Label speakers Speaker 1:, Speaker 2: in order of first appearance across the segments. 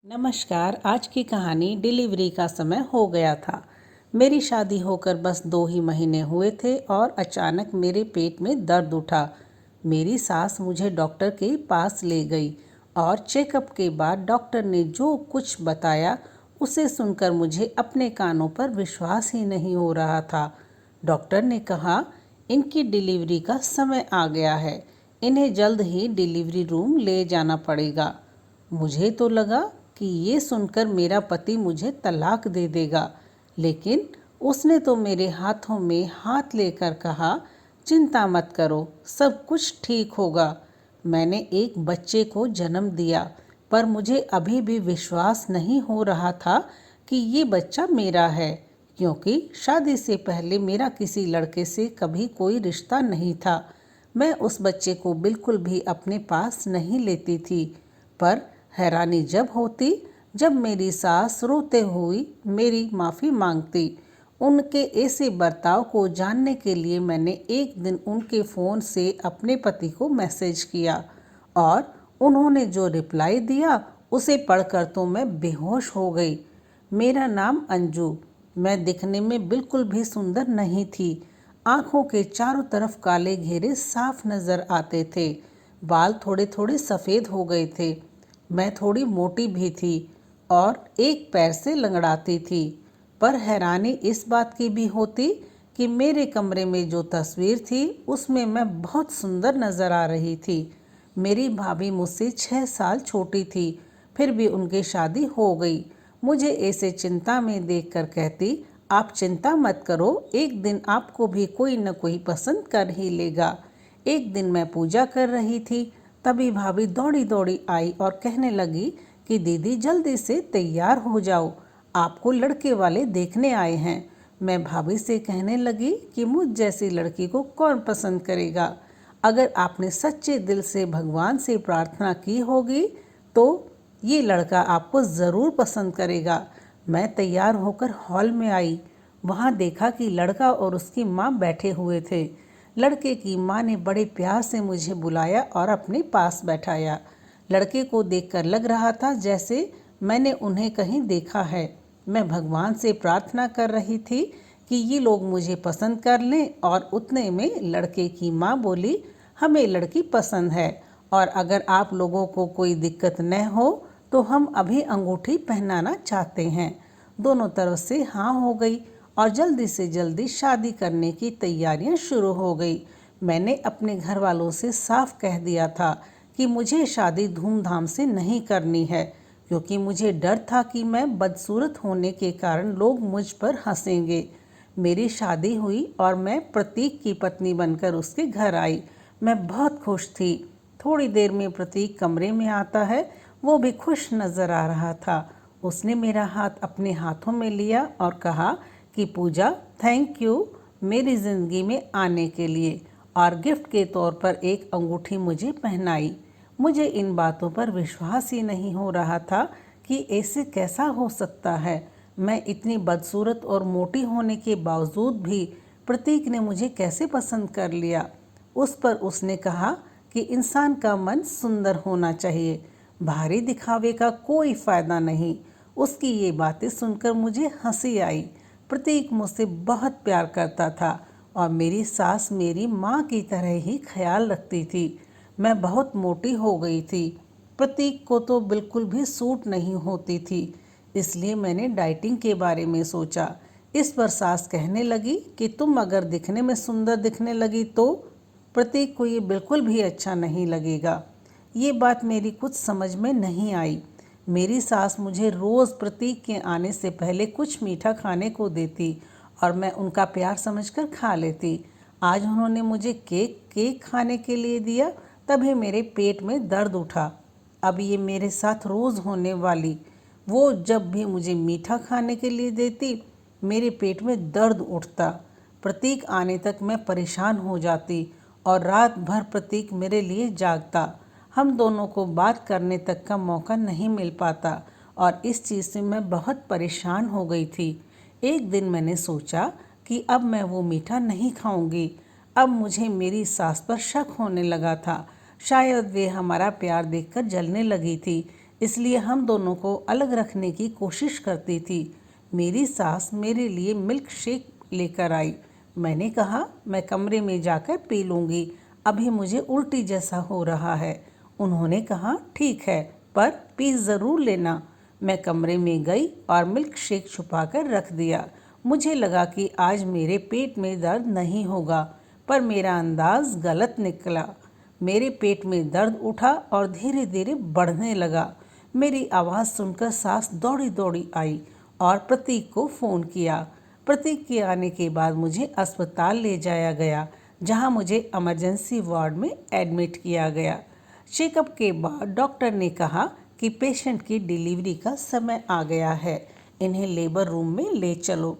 Speaker 1: नमस्कार। आज की कहानी डिलीवरी का समय हो गया था। मेरी शादी होकर बस 2 ही महीने हुए थे और अचानक मेरे पेट में दर्द उठा। मेरी सास मुझे डॉक्टर के पास ले गई और चेकअप के बाद डॉक्टर ने जो कुछ बताया उसे सुनकर मुझे अपने कानों पर विश्वास ही नहीं हो रहा था। डॉक्टर ने कहा, इनकी डिलीवरी का समय आ गया है, इन्हें जल्द ही डिलीवरी रूम ले जाना पड़ेगा। मुझे तो लगा कि ये सुनकर मेरा पति मुझे तलाक दे देगा, लेकिन उसने तो मेरे हाथों में हाथ लेकर कहा, चिंता मत करो, सब कुछ ठीक होगा। मैंने एक बच्चे को जन्म दिया, पर मुझे अभी भी विश्वास नहीं हो रहा था कि ये बच्चा मेरा है, क्योंकि शादी से पहले मेरा किसी लड़के से कभी कोई रिश्ता नहीं था। मैं उस बच्चे को बिल्कुल भी अपने पास नहीं लेती थी, पर हैरानी जब होती जब मेरी सास रोते हुई मेरी माफ़ी मांगती। उनके ऐसे बर्ताव को जानने के लिए मैंने एक दिन उनके फ़ोन से अपने पति को मैसेज किया और उन्होंने जो रिप्लाई दिया उसे पढ़कर तो मैं बेहोश हो गई। मेरा नाम अंजू। मैं दिखने में बिल्कुल भी सुंदर नहीं थी। आँखों के चारों तरफ काले घेरे साफ नज़र आते थे। बाल थोड़े थोड़े सफ़ेद हो गए थे। मैं थोड़ी मोटी भी थी और एक पैर से लंगड़ाती थी। पर हैरानी इस बात की भी होती कि मेरे कमरे में जो तस्वीर थी उसमें मैं बहुत सुंदर नज़र आ रही थी। मेरी भाभी मुझसे 6 साल छोटी थी, फिर भी उनकी शादी हो गई। मुझे ऐसे चिंता में देखकर कहती, आप चिंता मत करो, एक दिन आपको भी कोई न कोई पसंद कर ही लेगा। एक दिन मैं पूजा कर रही थी, तभी भाभी दौड़ी दौड़ी आई और कहने लगी कि दीदी जल्दी से तैयार हो जाओ, आपको लड़के वाले देखने आए हैं। मैं भाभी से कहने लगी कि मुझ जैसी लड़की को कौन पसंद करेगा। अगर आपने सच्चे दिल से भगवान से प्रार्थना की होगी तो ये लड़का आपको ज़रूर पसंद करेगा। मैं तैयार होकर हॉल में आई। वहाँ देखा कि लड़का और उसकी माँ बैठे हुए थे। लड़के की माँ ने बड़े प्यार से मुझे बुलाया और अपने पास बैठाया। लड़के को देखकर लग रहा था जैसे मैंने उन्हें कहीं देखा है। मैं भगवान से प्रार्थना कर रही थी कि ये लोग मुझे पसंद कर लें, और उतने में लड़के की माँ बोली, हमें लड़की पसंद है और अगर आप लोगों को कोई दिक्कत न हो तो हम अभी अंगूठी पहनाना चाहते हैं। दोनों तरफ से हाँ हो गई और जल्दी से जल्दी शादी करने की तैयारियां शुरू हो गई। मैंने अपने घर वालों से साफ कह दिया था कि मुझे शादी धूमधाम से नहीं करनी है, क्योंकि मुझे डर था कि मैं बदसूरत होने के कारण लोग मुझ पर हंसेंगे। मेरी शादी हुई और मैं प्रतीक की पत्नी बनकर उसके घर आई। मैं बहुत खुश थी। थोड़ी देर में प्रतीक कमरे में आता है, वो भी खुश नज़र आ रहा था। उसने मेरा हाथ अपने हाथों में लिया और कहा कि पूजा, थैंक यू मेरी ज़िंदगी में आने के लिए, और गिफ्ट के तौर पर एक अंगूठी मुझे पहनाई। मुझे इन बातों पर विश्वास ही नहीं हो रहा था कि ऐसे कैसा हो सकता है। मैं इतनी बदसूरत और मोटी होने के बावजूद भी प्रतीक ने मुझे कैसे पसंद कर लिया। उस पर उसने कहा कि इंसान का मन सुंदर होना चाहिए, भारी दिखावे का कोई फ़ायदा नहीं। उसकी ये बातें सुनकर मुझे हंसी आई। प्रतीक मुझसे बहुत प्यार करता था और मेरी सास मेरी माँ की तरह ही ख्याल रखती थी। मैं बहुत मोटी हो गई थी। प्रतीक को तो बिल्कुल भी सूट नहीं होती थी, इसलिए मैंने डाइटिंग के बारे में सोचा। इस पर सास कहने लगी कि तुम अगर दिखने में सुंदर दिखने लगी तो प्रतीक को ये बिल्कुल भी अच्छा नहीं लगेगा। ये बात मेरी कुछ समझ में नहीं आई। मेरी सास मुझे रोज़ प्रतीक के आने से पहले कुछ मीठा खाने को देती और मैं उनका प्यार समझकर खा लेती। आज उन्होंने मुझे केक खाने के लिए दिया, तभी मेरे पेट में दर्द उठा। अब ये मेरे साथ रोज़ होने वाली। वो जब भी मुझे मीठा खाने के लिए देती, मेरे पेट में दर्द उठता। प्रतीक आने तक मैं परेशान हो जाती और रात भर प्रतीक मेरे लिए जागता। हम दोनों को बात करने तक का मौका नहीं मिल पाता और इस चीज़ से मैं बहुत परेशान हो गई थी। एक दिन मैंने सोचा कि अब मैं वो मीठा नहीं खाऊंगी। अब मुझे मेरी सास पर शक होने लगा था। शायद वे हमारा प्यार देखकर जलने लगी थी, इसलिए हम दोनों को अलग रखने की कोशिश करती थी। मेरी सास मेरे लिए मिल्क शेक लेकर आई। मैंने कहा मैं कमरे में जाकर पी लूँगी, अभी मुझे उल्टी जैसा हो रहा है। उन्होंने कहा ठीक है, पर पी ज़रूर लेना। मैं कमरे में गई और मिल्क शेक छुपाकर रख दिया। मुझे लगा कि आज मेरे पेट में दर्द नहीं होगा, पर मेरा अंदाज गलत निकला। मेरे पेट में दर्द उठा और धीरे धीरे बढ़ने लगा। मेरी आवाज़ सुनकर सास दौड़ी दौड़ी आई और प्रतीक को फ़ोन किया। प्रतीक के आने के बाद मुझे अस्पताल ले जाया गया, जहां मुझे इमरजेंसी वार्ड में एडमिट किया गया। चेकअप के बाद डॉक्टर ने कहा कि पेशेंट की डिलीवरी का समय आ गया है, इन्हें लेबर रूम में ले चलो।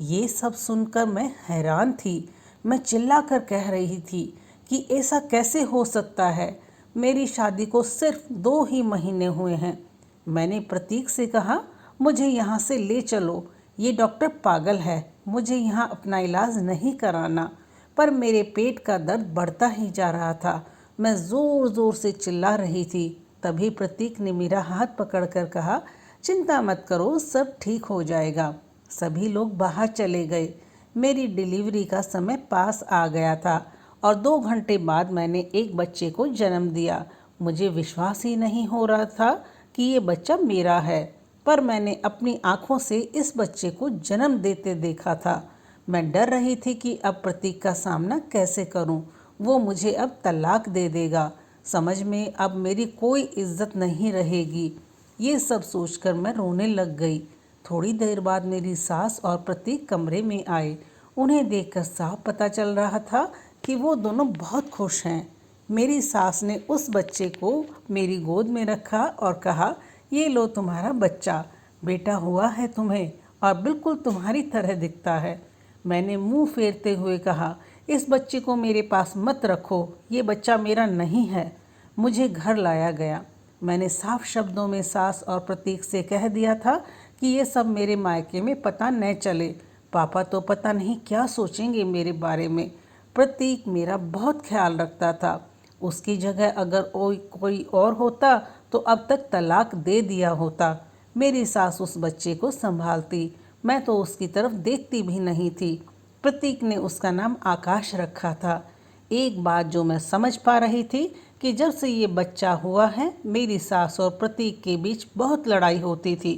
Speaker 1: ये सब सुनकर मैं हैरान थी। मैं चिल्लाकर कह रही थी कि ऐसा कैसे हो सकता है, मेरी शादी को सिर्फ 2 ही महीने हुए हैं। मैंने प्रतीक से कहा मुझे यहाँ से ले चलो, ये डॉक्टर पागल है, मुझे यहाँ अपना इलाज नहीं कराना। पर मेरे पेट का दर्द बढ़ता ही जा रहा था। मैं ज़ोर ज़ोर से चिल्ला रही थी। तभी प्रतीक ने मेरा हाथ पकड़कर कहा चिंता मत करो, सब ठीक हो जाएगा। सभी लोग बाहर चले गए। मेरी डिलीवरी का समय पास आ गया था और 2 घंटे बाद मैंने एक बच्चे को जन्म दिया। मुझे विश्वास ही नहीं हो रहा था कि ये बच्चा मेरा है, पर मैंने अपनी आंखों से इस बच्चे को जन्म देते देखा था। मैं डर रही थी कि अब प्रतीक का सामना कैसे करूं। वो मुझे अब तलाक दे देगा। समझ में अब मेरी कोई इज्जत नहीं रहेगी। ये सब सोचकर मैं रोने लग गई। थोड़ी देर बाद मेरी सास और प्रतीक कमरे में आए। उन्हें देखकर साफ पता चल रहा था कि वो दोनों बहुत खुश हैं। मेरी सास ने उस बच्चे को मेरी गोद में रखा और कहा ये लो तुम्हारा बच्चा, बेटा हुआ है तुम्हें और बिल्कुल तुम्हारी तरह दिखता है। मैंने मुंह फेरते हुए कहा इस बच्चे को मेरे पास मत रखो, ये बच्चा मेरा नहीं है। मुझे घर लाया गया। मैंने साफ शब्दों में सास और प्रतीक से कह दिया था कि ये सब मेरे मायके में पता न चले। पापा तो पता नहीं क्या सोचेंगे मेरे बारे में। प्रतीक मेरा बहुत ख्याल रखता था। उसकी जगह अगर कोई और होता तो अब तक तलाक दे दिया होता। मेरी सास उस बच्चे को संभालती, मैं तो उसकी तरफ देखती भी नहीं थी। प्रतीक ने उसका नाम आकाश रखा था। एक बात जो मैं समझ पा रही थी कि जब से ये बच्चा हुआ है मेरी सास और प्रतीक के बीच बहुत लड़ाई होती थी,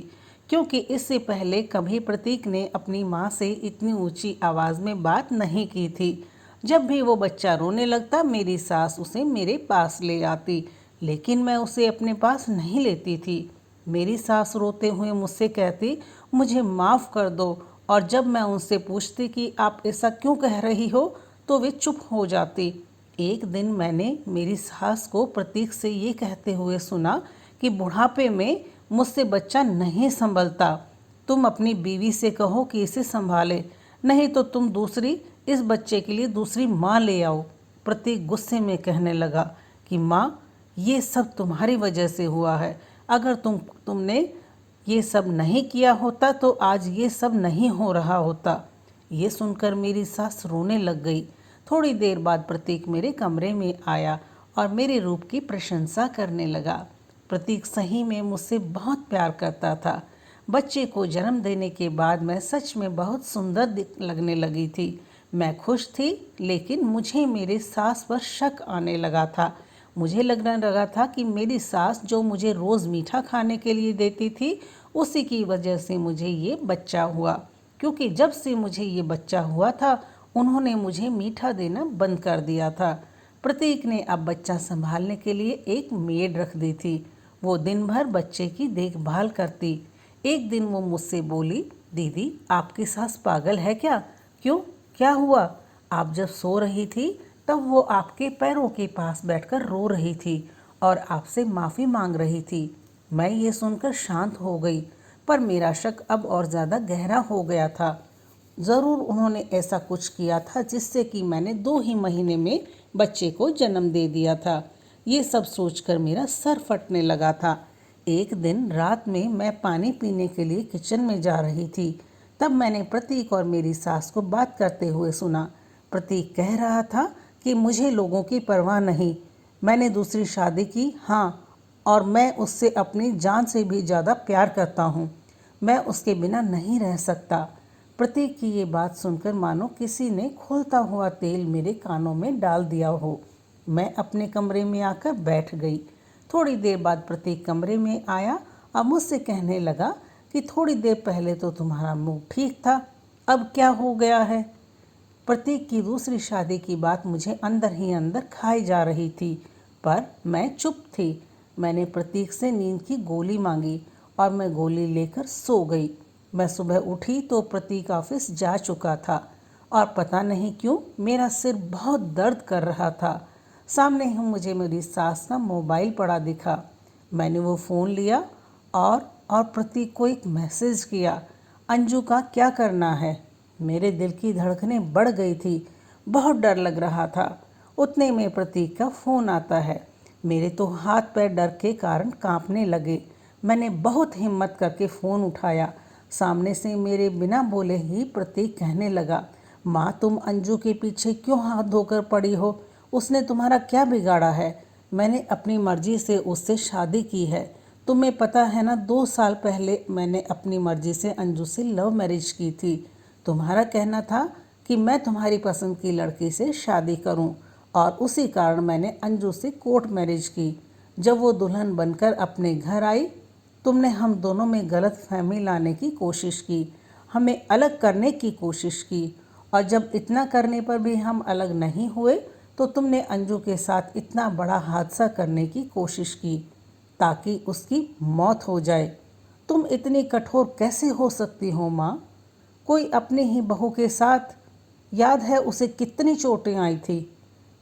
Speaker 1: क्योंकि इससे पहले कभी प्रतीक ने अपनी माँ से इतनी ऊंची आवाज़ में बात नहीं की थी। जब भी वो बच्चा रोने लगता मेरी सास उसे मेरे पास ले आती, लेकिन मैं उसे अपने पास नहीं लेती थी। मेरी सास रोते हुए मुझसे कहती मुझे माफ़ कर दो, और जब मैं उनसे पूछती कि आप ऐसा क्यों कह रही हो तो वे चुप हो जाती। एक दिन मैंने मेरी सास को प्रतीक से ये कहते हुए सुना कि बुढ़ापे में मुझसे बच्चा नहीं संभलता, तुम अपनी बीवी से कहो कि इसे संभाले, नहीं तो तुम दूसरी इस बच्चे के लिए दूसरी माँ ले आओ। प्रतीक गुस्से में कहने लगा कि माँ ये सब तुम्हारी वजह से हुआ है, अगर तुमने ये सब नहीं किया होता तो आज ये सब नहीं हो रहा होता। ये सुनकर मेरी सास रोने लग गई। थोड़ी देर बाद प्रतीक मेरे कमरे में आया और मेरे रूप की प्रशंसा करने लगा। प्रतीक सही में मुझसे बहुत प्यार करता था। बच्चे को जन्म देने के बाद मैं सच में बहुत सुंदर लगने लगी थी। मैं खुश थी, लेकिन मुझे मेरे सास पर शक आने लगा था। मुझे लगने लगा था कि मेरी सास जो मुझे रोज़ मीठा खाने के लिए देती थी उसी की वजह से मुझे ये बच्चा हुआ, क्योंकि जब से मुझे ये बच्चा हुआ था उन्होंने मुझे मीठा देना बंद कर दिया था। प्रतीक ने अब बच्चा संभालने के लिए एक मेड रख दी थी। वो दिन भर बच्चे की देखभाल करती। एक दिन वो मुझसे बोली दीदी आपकी सास पागल है क्या? क्यों, क्या हुआ? आप जब सो रही थी तब वो आपके पैरों के पास बैठकर रो रही थी और आपसे माफ़ी मांग रही थी। मैं ये सुनकर शांत हो गई, पर मेरा शक अब और ज़्यादा गहरा हो गया था। ज़रूर उन्होंने ऐसा कुछ किया था जिससे कि मैंने 2 ही महीने में बच्चे को जन्म दे दिया था। ये सब सोचकर मेरा सर फटने लगा था। एक दिन रात में मैं पानी पीने के लिए किचन में जा रही थी, तब मैंने प्रतीक और मेरी सास को बात करते हुए सुना। प्रतीक कह रहा था कि मुझे लोगों की परवाह नहीं, मैंने दूसरी शादी की, हाँ, और मैं उससे अपनी जान से भी ज़्यादा प्यार करता हूँ। मैं उसके बिना नहीं रह सकता। प्रतीक की ये बात सुनकर मानो किसी ने खौलता हुआ तेल मेरे कानों में डाल दिया हो। मैं अपने कमरे में आकर बैठ गई। थोड़ी देर बाद प्रतीक कमरे में आया और मुझसे कहने लगा कि थोड़ी देर पहले तो तुम्हारा मूड ठीक था, अब क्या हो गया है। प्रतीक की दूसरी शादी की बात मुझे अंदर ही अंदर खाई जा रही थी, पर मैं चुप थी। मैंने प्रतीक से नींद की गोली मांगी और मैं गोली लेकर सो गई। मैं सुबह उठी तो प्रतीक ऑफिस जा चुका था और पता नहीं क्यों मेरा सिर बहुत दर्द कर रहा था। सामने ही मुझे मेरी सास का मोबाइल पड़ा दिखा। मैंने वो फ़ोन लिया और प्रतीक को एक मैसेज किया, अंजू का क्या करना है। मेरे दिल की धड़कनें बढ़ गई थी, बहुत डर लग रहा था। उतने में प्रतीक का फ़ोन आता है। मेरे तो हाथ पैर डर के कारण कांपने लगे। मैंने बहुत हिम्मत करके फ़ोन उठाया। सामने से मेरे बिना बोले ही प्रतीक कहने लगा, माँ तुम अंजू के पीछे क्यों हाथ धोकर पड़ी हो? उसने तुम्हारा क्या बिगाड़ा है? मैंने अपनी मर्जी से उससे शादी की है। तुम्हें पता है ना, 2 साल पहले मैंने अपनी मर्जी से अंजू से लव मैरिज की थी। तुम्हारा कहना था कि मैं तुम्हारी पसंद की लड़की से शादी करूं और उसी कारण मैंने अंजू से कोर्ट मैरिज की। जब वो दुल्हन बनकर अपने घर आई, तुमने हम दोनों में गलत फहमी लाने की कोशिश की, हमें अलग करने की कोशिश की, और जब इतना करने पर भी हम अलग नहीं हुए तो तुमने अंजू के साथ इतना बड़ा हादसा करने की कोशिश की ताकि उसकी मौत हो जाए। तुम इतनी कठोर कैसे हो सकती हो माँ? कोई अपनी ही बहू के साथ, याद है उसे कितनी चोटें आई थी।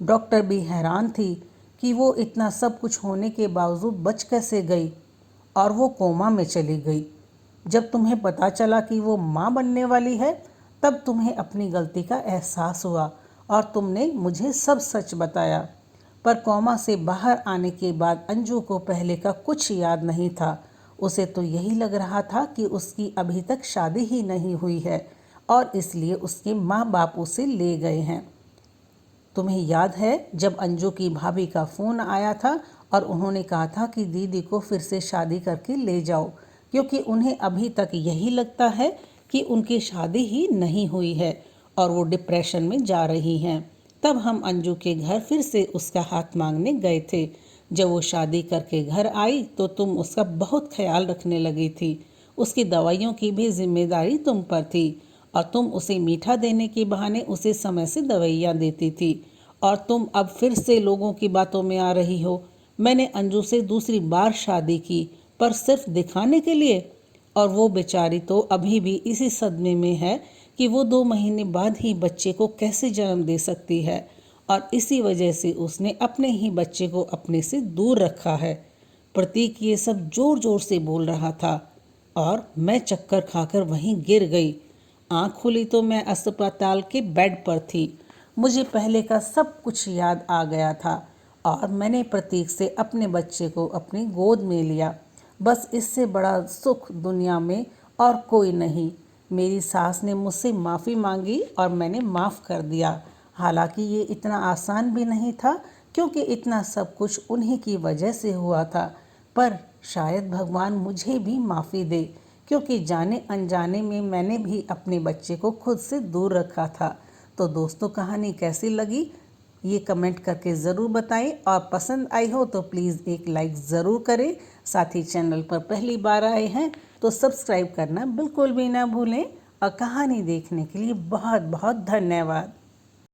Speaker 1: डॉक्टर भी हैरान थी कि वो इतना सब कुछ होने के बावजूद बच कैसे गई, और वो कोमा में चली गई। जब तुम्हें पता चला कि वो माँ बनने वाली है, तब तुम्हें अपनी गलती का एहसास हुआ और तुमने मुझे सब सच बताया। पर कोमा से बाहर आने के बाद अंजू को पहले का कुछ याद नहीं था। उसे तो यही लग रहा था कि उसकी अभी तक शादी ही नहीं हुई है और इसलिए उसके माँ बाप उसे ले गए हैं। तुम्हें याद है जब अंजू की भाभी का फ़ोन आया था और उन्होंने कहा था कि दीदी को फिर से शादी करके ले जाओ, क्योंकि उन्हें अभी तक यही लगता है कि उनकी शादी ही नहीं हुई है और वो डिप्रेशन में जा रही हैं। तब हम अंजू के घर फिर से उसका हाथ मांगने गए थे। जब वो शादी करके घर आई तो तुम उसका बहुत ख्याल रखने लगी थी। उसकी दवाइयों की भी जिम्मेदारी तुम पर थी और तुम उसे मीठा देने के बहाने उसे समय से दवाइयाँ देती थी। और तुम अब फिर से लोगों की बातों में आ रही हो। मैंने अंजू से दूसरी बार शादी की, पर सिर्फ दिखाने के लिए, और वो बेचारी तो अभी भी इसी सदमे में है कि वो 2 महीने बाद ही बच्चे को कैसे जन्म दे सकती है, और इसी वजह से उसने अपने ही बच्चे को अपने से दूर रखा है। प्रतीक ये सब जोर जोर से बोल रहा था और मैं चक्कर खाकर वहीं गिर गई। आँख खुली तो मैं अस्पताल के बेड पर थी। मुझे पहले का सब कुछ याद आ गया था और मैंने प्रतीक से अपने बच्चे को अपनी गोद में लिया। बस इससे बड़ा सुख दुनिया में और कोई नहीं। मेरी सास ने मुझसे माफ़ी मांगी और मैंने माफ़ कर दिया। हालांकि ये इतना आसान भी नहीं था, क्योंकि इतना सब कुछ उन्हीं की वजह से हुआ था। पर शायद भगवान मुझे भी माफ़ी दे, क्योंकि जाने अनजाने में मैंने भी अपने बच्चे को खुद से दूर रखा था। तो दोस्तों, कहानी कैसी लगी ये कमेंट करके ज़रूर बताएं, और पसंद आई हो तो प्लीज़ एक लाइक ज़रूर करें। साथ ही चैनल पर पहली बार आए हैं तो सब्सक्राइब करना बिल्कुल भी ना भूलें, और कहानी देखने के लिए बहुत बहुत धन्यवाद।